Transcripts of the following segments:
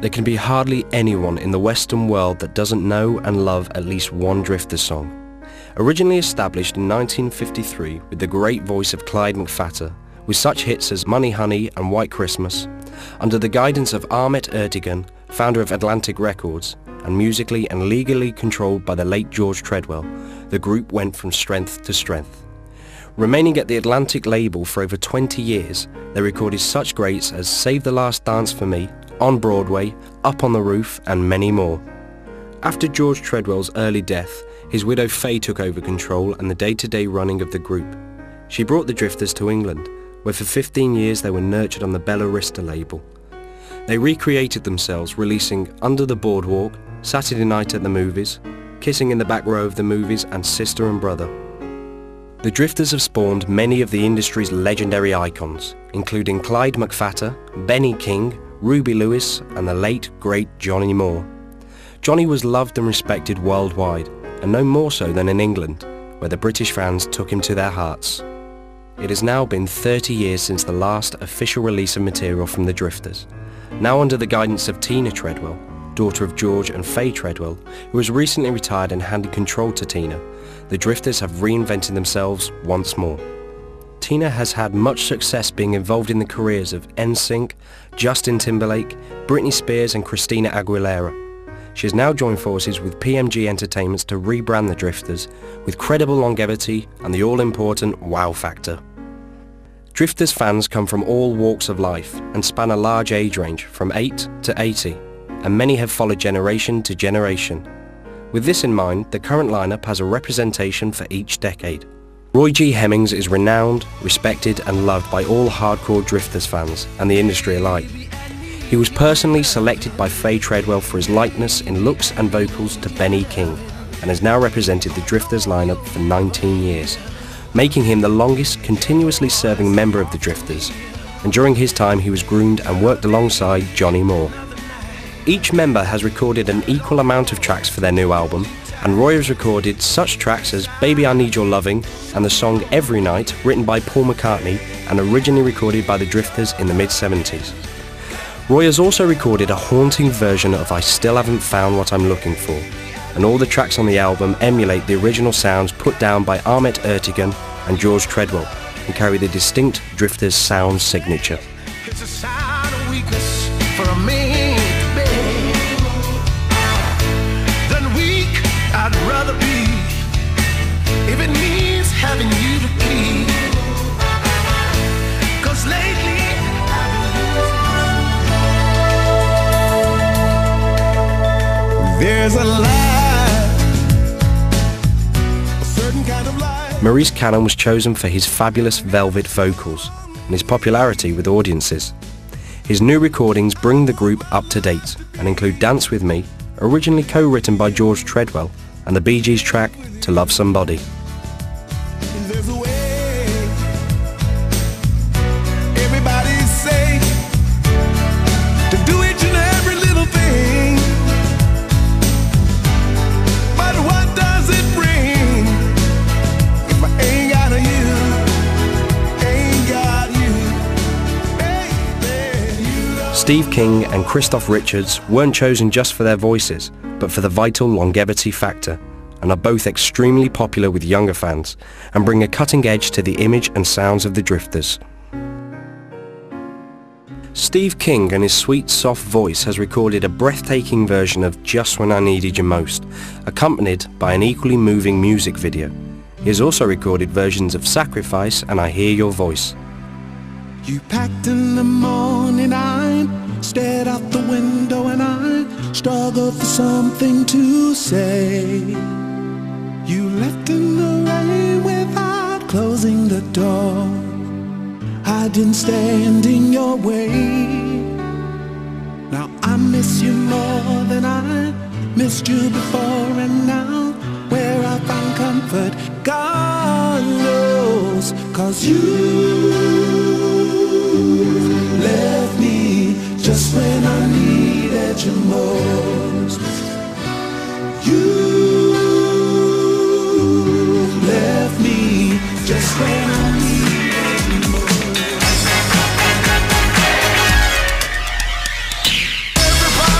There can be hardly anyone in the Western world that doesn't know and love at least one Drifters song. Originally established in 1953 with the great voice of Clyde McPhatter, with such hits as Money Honey and White Christmas, under the guidance of Ahmet Ertegun, founder of Atlantic Records, and musically and legally controlled by the late George Treadwell, the group went from strength to strength. Remaining at the Atlantic label for over 20 years, they recorded such greats as Save the Last Dance for Me, On Broadway, Up on the Roof, and many more. After George Treadwell's early death, his widow Faye took over control and the day-to-day running of the group. She brought the Drifters to England, where for 15 years they were nurtured on the Bella Vista label. They recreated themselves, releasing Under the Boardwalk, Saturday Night at the Movies, Kissing in the Back Row of the Movies, and Sister and Brother. The Drifters have spawned many of the industry's legendary icons, including Clyde McPhatter, Benny King, Ruby Lewis, and the late, great Johnny Moore. Johnny was loved and respected worldwide, and no more so than in England, where the British fans took him to their hearts. It has now been 30 years since the last official release of material from the Drifters. Now under the guidance of Tina Treadwell, daughter of George and Faye Treadwell, who has recently retired and handed control to Tina, the Drifters have reinvented themselves once more. Tina has had much success being involved in the careers of NSYNC, Justin Timberlake, Britney Spears and Christina Aguilera. She has now joined forces with PMG Entertainments to rebrand the Drifters with credible longevity and the all-important wow factor. Drifters fans come from all walks of life and span a large age range from 8 to 80, and many have followed generation to generation. With this in mind, the current lineup has a representation for each decade. Roy G. Hemmings is renowned, respected and loved by all hardcore Drifters fans and the industry alike. He was personally selected by Faye Treadwell for his likeness in looks and vocals to Benny King, and has now represented the Drifters lineup for 19 years, making him the longest continuously serving member of the Drifters, and during his time he was groomed and worked alongside Johnny Moore. Each member has recorded an equal amount of tracks for their new album, and Roy has recorded such tracks as Baby I Need Your Loving and the song Every Night, written by Paul McCartney and originally recorded by the Drifters in the mid-70s. Roy has also recorded a haunting version of I Still Haven't Found What I'm Looking For, and all the tracks on the album emulate the original sounds put down by Ahmet Ertegun and George Treadwell and carry the distinct Drifters sound signature. It's a sign of weakness for a man to be. Than weak, I'd rather be, if it means having you to keep. 'Cause lately there's a lie, a certain kind of lie. Maurice Cannon was chosen for his fabulous velvet vocals and his popularity with audiences. His new recordings bring the group up to date and include Dance With Me, originally co-written by George Treadwell, and the Bee Gees track To Love Somebody. There's a way, everybody say, to do each and every little thing. But what does it bring if I ain't got you, ain't got you, baby, you. Steve King and Christoph Richards weren't chosen just for their voices, but for the vital longevity factor, and are both extremely popular with younger fans and bring a cutting edge to the image and sounds of the Drifters. Steve King and his sweet, soft voice has recorded a breathtaking version of Just When I Needed You Most, accompanied by an equally moving music video. He has also recorded versions of Sacrifice and I Hear Your Voice. You packed in the morning, I stared out the window and I struggled for something to say. You left in the rain without closing the door. I didn't stand in your way. Now I miss you more than I missed you before, and now where I find comfort, God knows. 'Cause you left me just when I needed you most. You left me just when I needed you most. Everybody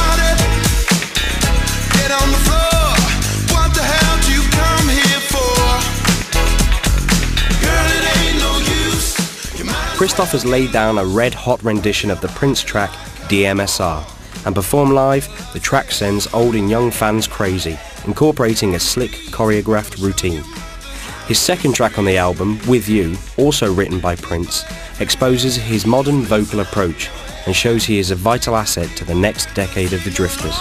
Christophers laid down a red-hot rendition of the Prince track DMSR, and performed live, the track sends old and young fans crazy, incorporating a slick, choreographed routine. His second track on the album, With You, also written by Prince, exposes his modern vocal approach and shows he is a vital asset to the next decade of the Drifters.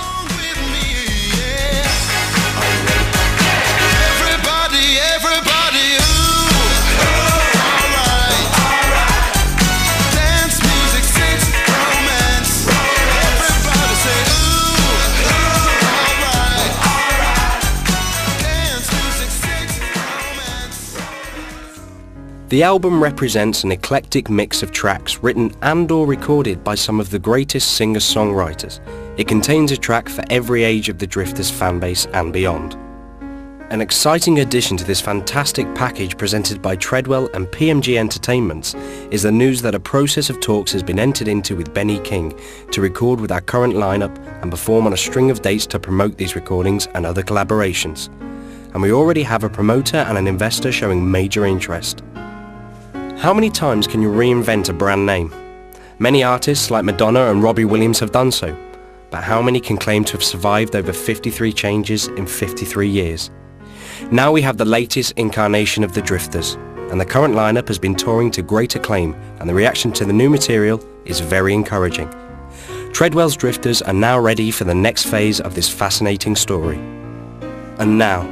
The album represents an eclectic mix of tracks written and/or recorded by some of the greatest singer-songwriters. It contains a track for every age of the Drifters fanbase and beyond. An exciting addition to this fantastic package presented by Treadwell and PMG Entertainments is the news that a process of talks has been entered into with Benny King to record with our current lineup and perform on a string of dates to promote these recordings and other collaborations. And we already have a promoter and an investor showing major interest. How many times can you reinvent a brand name? Many artists like Madonna and Robbie Williams have done so, but how many can claim to have survived over 53 changes in 53 years? Now we have the latest incarnation of the Drifters, and the current lineup has been touring to great acclaim, and the reaction to the new material is very encouraging. Treadwell's Drifters are now ready for the next phase of this fascinating story. And now,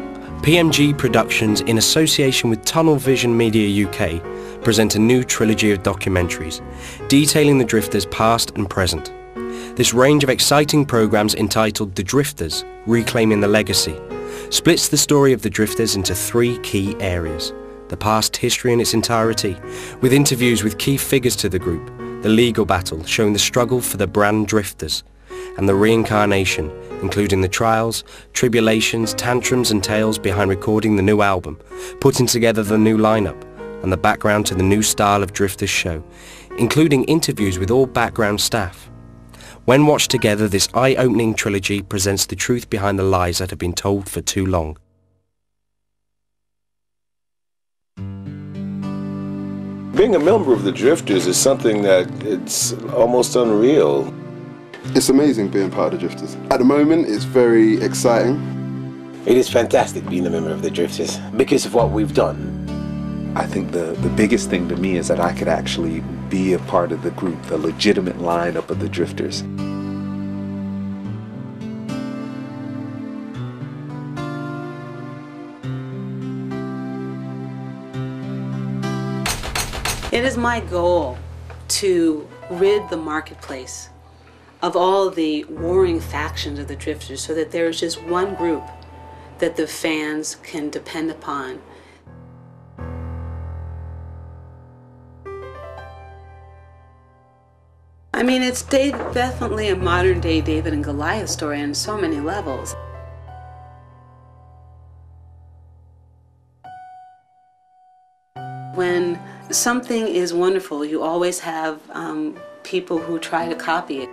PMG Productions, in association with Tunnel Vision Media UK, present a new trilogy of documentaries, detailing the Drifters past and present. This range of exciting programs entitled The Drifters, Reclaiming the Legacy, splits the story of the Drifters into three key areas: the past history in its entirety, with interviews with key figures to the group, the legal battle showing the struggle for the brand Drifters, and the reincarnation, including the trials, tribulations, tantrums and tales behind recording the new album, putting together the new lineup, and the background to the new style of Drifters show, including interviews with all background staff. When watched together, this eye-opening trilogy presents the truth behind the lies that have been told for too long. Being a member of the Drifters is something that it's almost unreal. It's amazing being part of the Drifters. At the moment, it's very exciting. It is fantastic being a member of the Drifters because of what we've done. I think the biggest thing to me is that I could actually be a part of the group, the legitimate lineup of the Drifters. It is my goal to rid the marketplace of all the warring factions of the Drifters so that there is just one group that the fans can depend upon. I mean, it's definitely a modern-day David and Goliath story on so many levels. When something is wonderful, you always have people who try to copy it.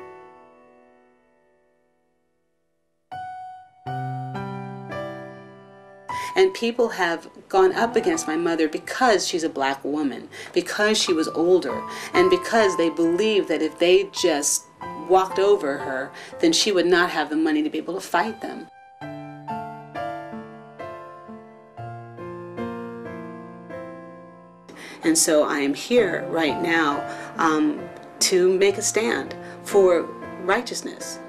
And people have gone up against my mother because she's a black woman, because she was older, and because they believe that if they just walked over her, then she would not have the money to be able to fight them. And so I am here right now to make a stand for righteousness.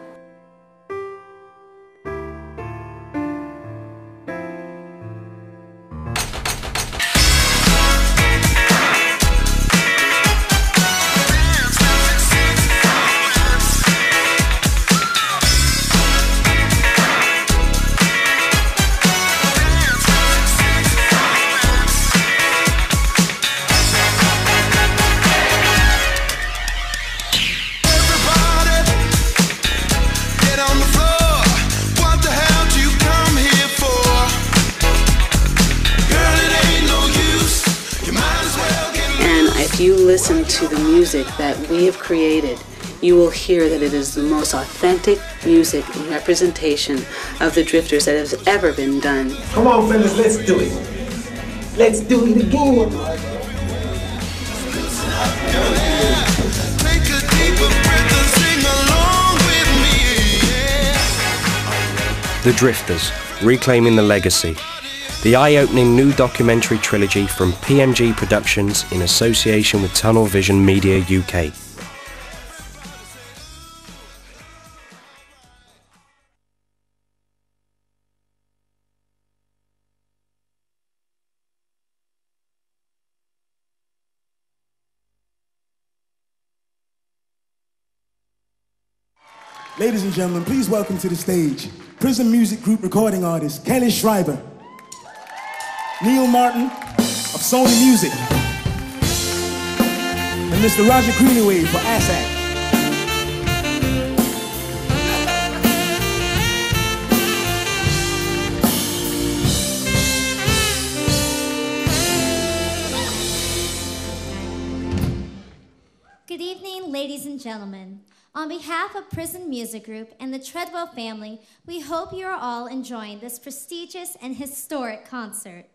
If you listen to the music that we have created, you will hear that it is the most authentic music and representation of the Drifters that has ever been done. Come on, fellas, let's do it. Let's do it again. The Drifters, Reclaiming the Legacy. The eye-opening new documentary trilogy from PMG Productions in association with Tunnel Vision Media UK. Ladies and gentlemen, please welcome to the stage Prism Music Group recording artist Kelly Schreiber, Neil Martin of Sony Music, and Mr. Roger Greenaway for ASAC. Good evening, ladies and gentlemen. On behalf of Prism Music Group and the Treadwell family, we hope you are all enjoying this prestigious and historic concert.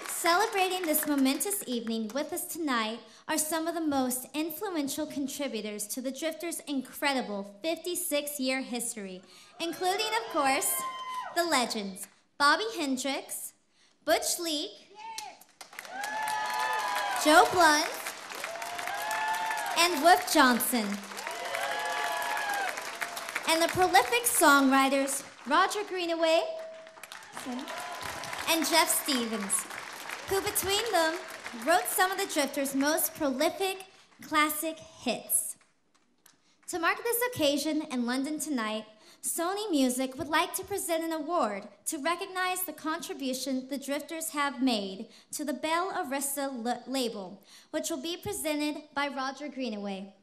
Celebrating this momentous evening with us tonight are some of the most influential contributors to the Drifters' incredible 56-year history, including, of course, the legends Bobby Hendricks, Butch Leak, Joe Blunt, and Wolf Johnson, and the prolific songwriters Roger Greenaway and Jeff Stevens, who between them wrote some of the Drifters' most prolific classic hits. To mark this occasion in London tonight, Sony Music would like to present an award to recognize the contribution the Drifters have made to the Bella Vista label, which will be presented by Roger Greenaway.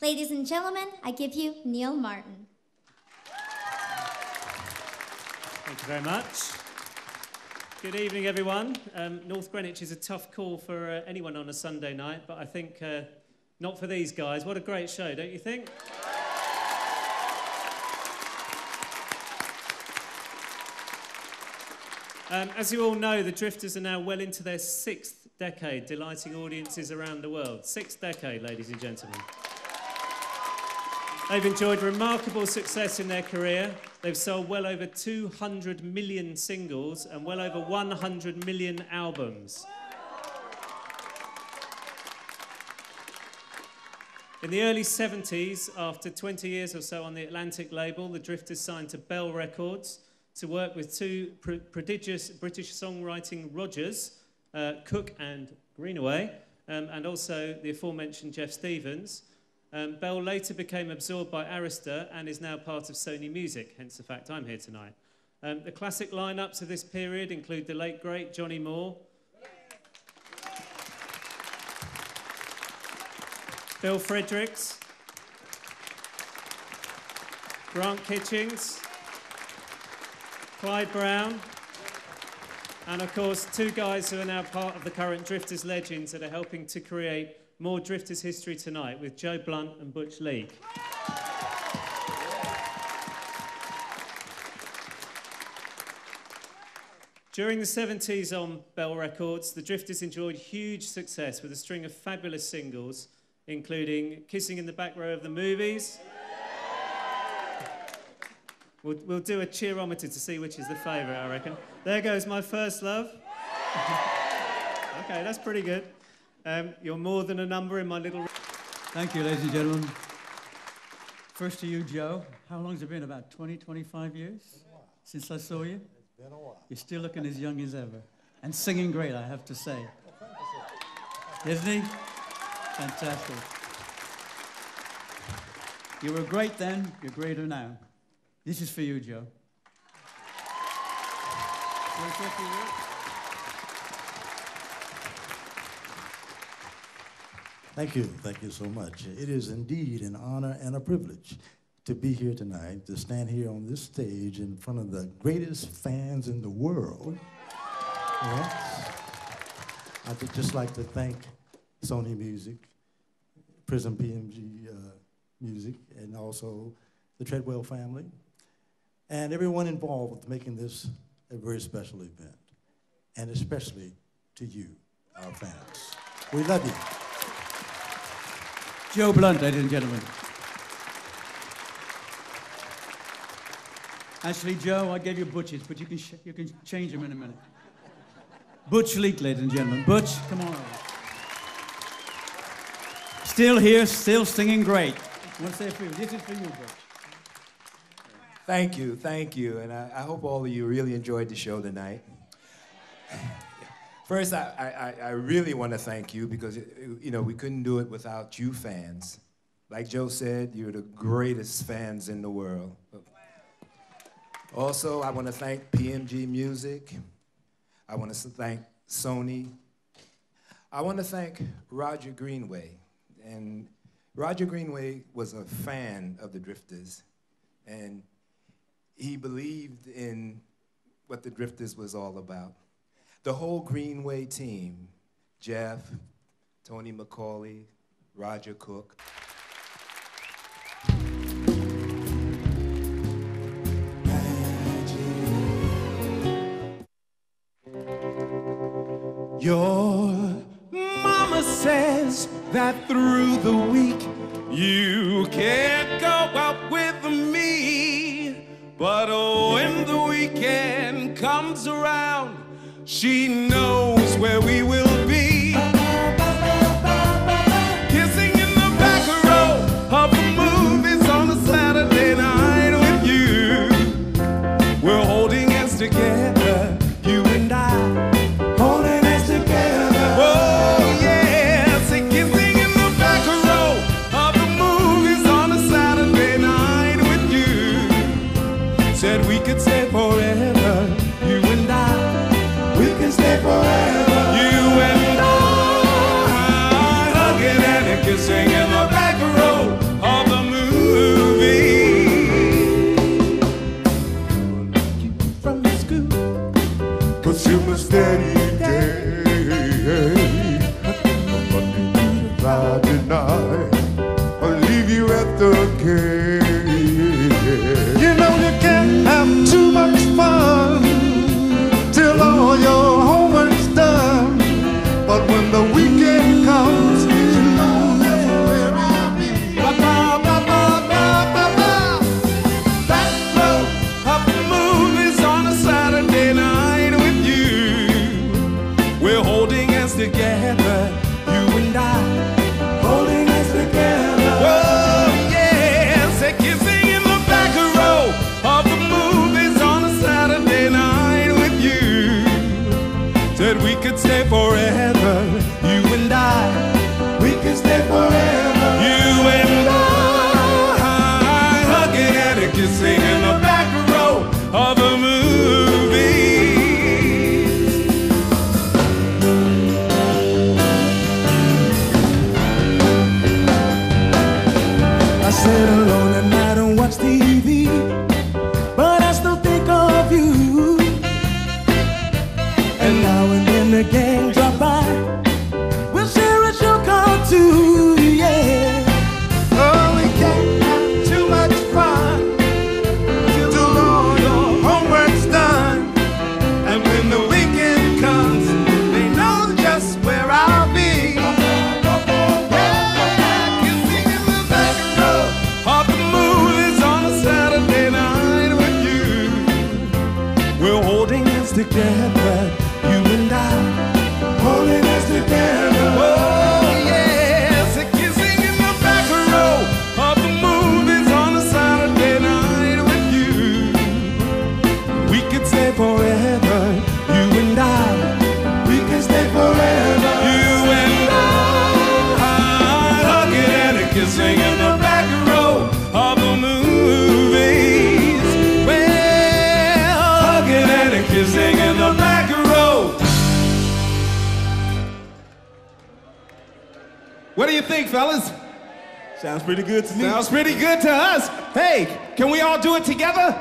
Ladies and gentlemen, I give you Neil Martin. Thank you very much. Good evening, everyone. North Greenwich is a tough call for anyone on a Sunday night, but I think not for these guys. What a great show, don't you think? As you all know, the Drifters are now well into their 6th decade, delighting audiences around the world. 6th decade, ladies and gentlemen. They've enjoyed remarkable success in their career. They've sold well over 200 million singles and well over 100 million albums. In the early 70s, after 20 years or so on the Atlantic label, the Drifters signed to Bell Records to work with two prodigious British songwriting Rogers, Cook and Greenaway, and also the aforementioned Jeff Stevens. Bell later became absorbed by Arista and is now part of Sony Music, hence the fact I'm here tonight. The classic lineups of this period include the late great Johnny Moore, Bill Fredericks, Grant Kitchings, Clyde Brown, and of course, two guys who are now part of the current Drifters legends that are helping to create more Drifters history tonight with Joe Blunt and Butch Leak. During the 70s on Bell Records, the Drifters enjoyed huge success with a string of fabulous singles, including Kissing in the Back Row of the Movies. We'll do a cheerometer to see which is the favourite, I reckon. There Goes My First Love. Okay, that's pretty good. You're more than a number in my little... Thank you, ladies and gentlemen. First to you, Joe. How long has it been? About 20, 25 years since I saw you? It's been a while. You're still looking as young as ever. And singing great, I have to say. Isn't he? Fantastic. You were great then, you're greater now. This is for you, Joe. Thank you so much. It is indeed an honor and a privilege to be here tonight, to stand here on this stage in front of the greatest fans in the world. Yes. I'd just like to thank Sony Music, Prism PMG Music, and also the Treadwell family, and everyone involved with making this a very special event, and especially to you, our fans. We love you. Joe Blunt, ladies and gentlemen. Actually, Joe, I gave you Butch's, but you can change them in a minute. Butch Leek, ladies and gentlemen. Butch, come on over. Still here, still singing great. I want to say a few. This is for you, Butch. Thank you, and I hope all of you really enjoyed the show tonight. First, I really want to thank you because, you know, we couldn't do it without you fans. Like Joe said, you're the greatest fans in the world. Also, I want to thank PMG Music. I want to thank Sony. I want to thank Roger Greenway. And Roger Greenway was a fan of the Drifters, and he believed in what the Drifters was all about. The whole Greenway team, Jeff, Tony McCauley, Roger Cook. Your mama says that through the week you can't go out with me, but when the weekend comes around, she knows where we will be. Kissing in the back row of the movies on a Saturday night with you. We're holding hands together, you and I. Holding hands together. Oh yes, and kissing in the back row of the movies on a Saturday night with you. Said we could stay forever, you and I. We can stay forever, you and I. Hugging and kissing in the back row of the movie. From the school, cause you must steady. Friday night, I'll leave you at the gate. You know you can't have too much fun till all your homework's done. But when the weekend comes, you know that's where I'll be. Back row of the movies on a Saturday night with you. We're holding hands together, you and I. Holding hands together. Oh yes, a kissing in the back row of the movies on a Saturday night with you. Said we could stay forever, you and I. We could stay forever, you and I. Hugging and kissing in the back row of the movies. I sit alone at night and watch TV, but I still think of you. And now and then the gang drop by, we'll share a joke or two, yeah. Oh, we can't have too much fun till all your homework's done. And when the weekend comes, they know just where I'll be. Yeah, kissing in the back row of the movies on a Saturday night with you. We're holding hands together, you and I. Holding hands together. Oh yes, a kissing in the back row of the movies on a Saturday night with you. We could stay forever, you and I. We can stay forever, you and I. Hugging and kissing in the back row of the movies. Well, hugging and kissing in the back row. What do you think, fellas? Sounds pretty good to me. Sounds pretty good to us. Hey, can we all do it together?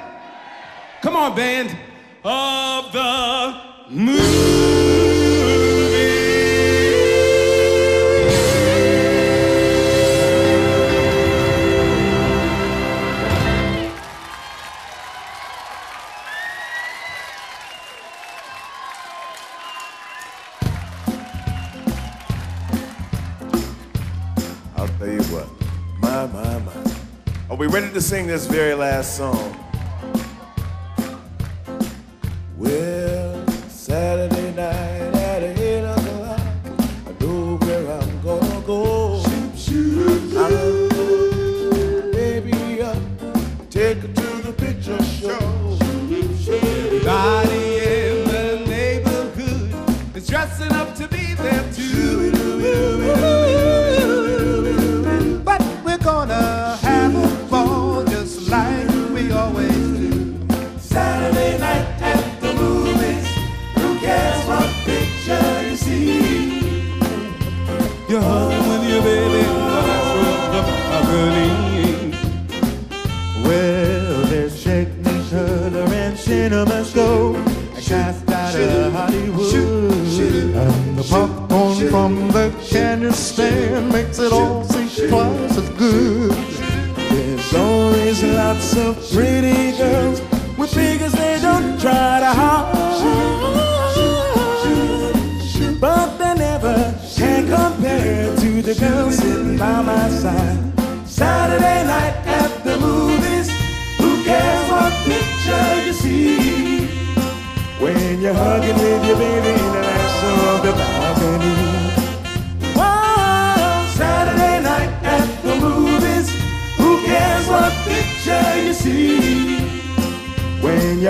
Come on, band. Of the I'll tell you what, my. Are we ready to sing this very last song?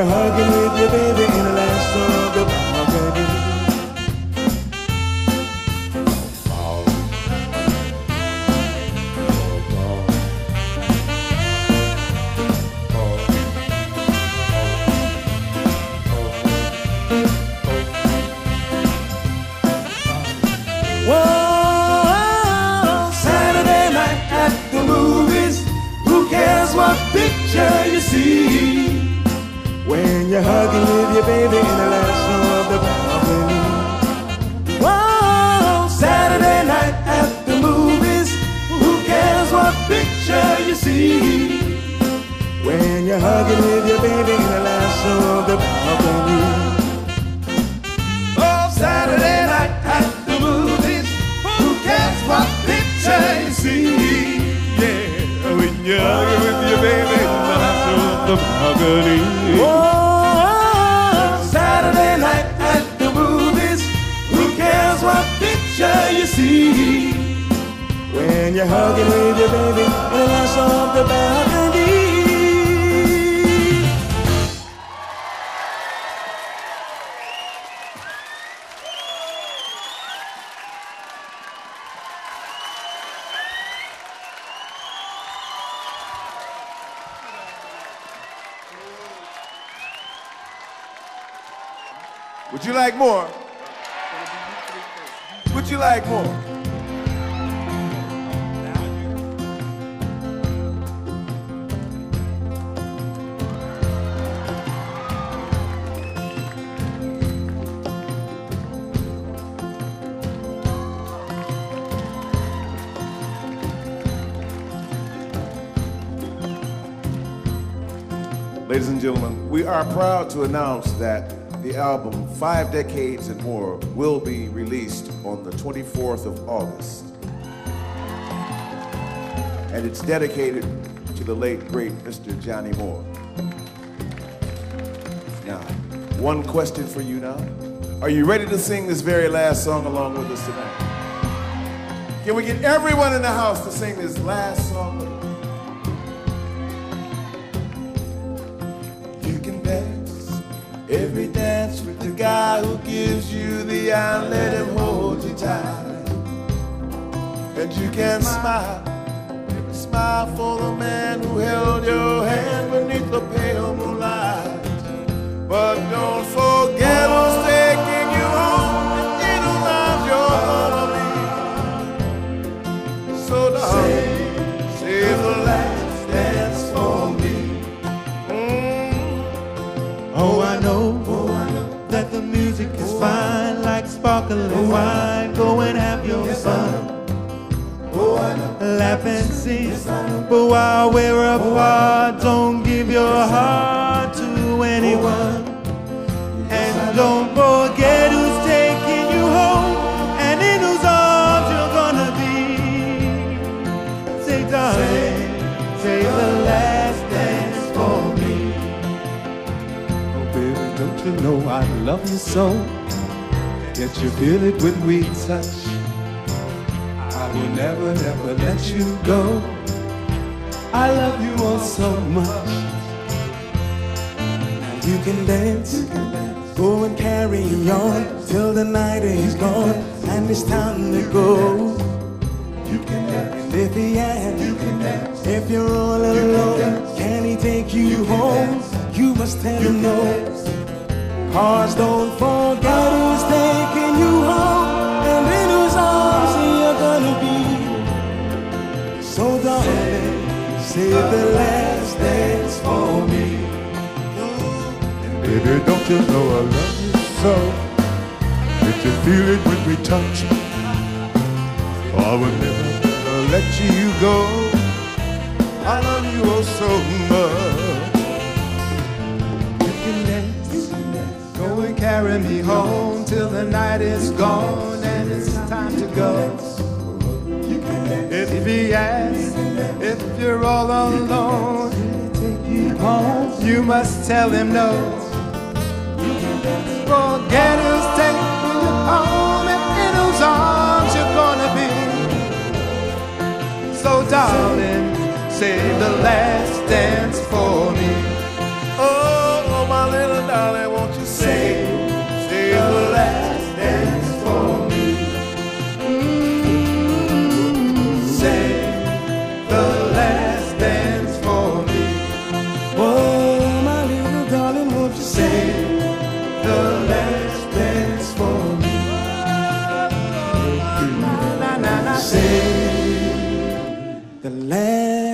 you're hugging with your baby in the last song of balcony. Whoa, Saturday night at the movies. Who cares what picture you see? When you're hugging with your baby in the last row of the balcony. Whoa, Saturday night at the movies. Who cares what picture you see? When you're hugging with your baby in the last row of the balcony. Oh, Saturday night at the movies. Who cares what picture you see? Yeah, when you're hugging with your baby in the last row of the balcony. Oh, Saturday night at the movies. Who cares what picture you see? When you're hugging with your baby in the last row of the balcony. Would you like more? Would you like more? Ladies and gentlemen, we are proud to announce that the album 5 Decades and More will be released on the 24th of August. And it's dedicated to the late, great Mr. Johnny Moore. Now, one question for you now. Are you ready to sing this very last song along with us tonight? Can we get everyone in the house to sing this last song with us? You can dance every dance with the guy who gives you the eye, let him hold you tight. And you can smile, smile for the man who held your hand beneath the pale moonlight. But don't forget who's taking you home and in whose arms you're gonna be. So darling, save the last dance for me. Oh, I know that the music is fine, like sparkling wine. Go and have your fun. Laugh and sing, but while we're apart, don't give your heart to anyone. And don't forget who's taking you home and in whose arms you're gonna be. Say, darling, save the last dance for me. Oh, baby, don't you know I love you so? Can't you feel it when we touch? I will never, never let you go. I love you all so much. Now you can dance, go and carry on till the night is gone and it's time to go. You can dance, and if he asks, you can dance. If you're all alone, can he take you home? You must tell him no. Cause don't forget who's taking you home and in whose arms you're gonna be. So darling, save the last dance for me. And baby, don't you know I love you so? Can't you feel it when we touch? I will never, never let you go. I love you oh so much. You can dance, go and carry me home till the night is gone and it's time to go. If he asks, if you're all alone, take you home, you must tell him no. Forget who's taking you home and in whose arms you're gonna be. So darling, save the last dance for me. Oh, my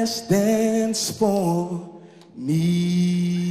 last dance for me.